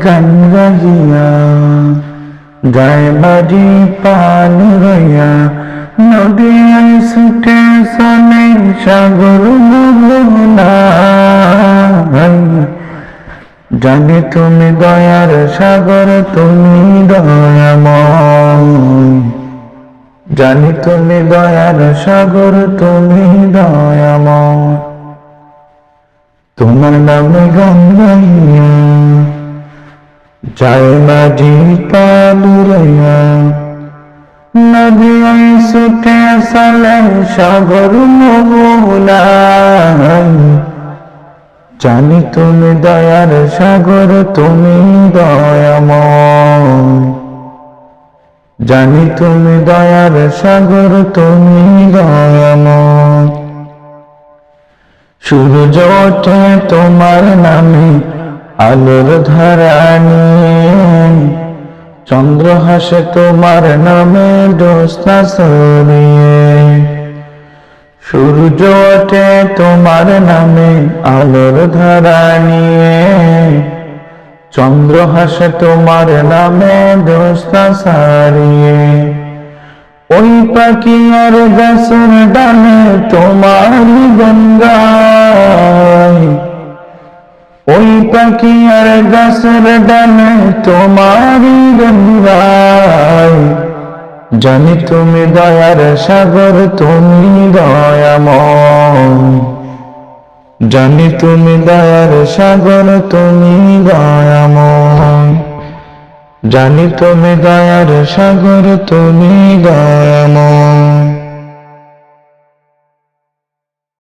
গান গাহিয়া যায় বাড়ি পাল রইয়া নদিয়ায় ছুটে চলে সাগর মোহনায়। জানি তুমি দয়ার সাগর, তুমি দয়াময়। জানি তুমি দয়ার সাগর, তুমি দয়াময়। তোমার নামে গান গাইয়া যায় মাঝি পাল রইয়া নদিয়ায় ছুটে চলে সাগর মোহনায়। জানি তুমি দয়ার সাগর, তুমি দয়াময়। জানি তুমি দয়ার সাগর, তুমি দয়াময়। সূর্য ওঠে তোমার নামে আলোর ধারা নিয়ে, চন্দ্র হাসে তোমার নামে জ্যোৎস্না ছড়িয়ে। সূর্য ওঠে তোমার নামে আলোর ধারা নিয়ে, চন্দ্র হাসে তোমার নামে জ্যোৎস্না ছাড়িয়ে। ওই পাখি আর গাছের ডালে তোমারই গান গায়। ওই পাখি আর গাছের ডালে তোমারই গান গায়। জানি তুমি দয়ার সাগর, তুমি দয়াময়। জানি তুমি দয়ার সাগর, তুমি দয়াময়। জানি তুমি দয়ার সাগর, তুমি দয়াময়।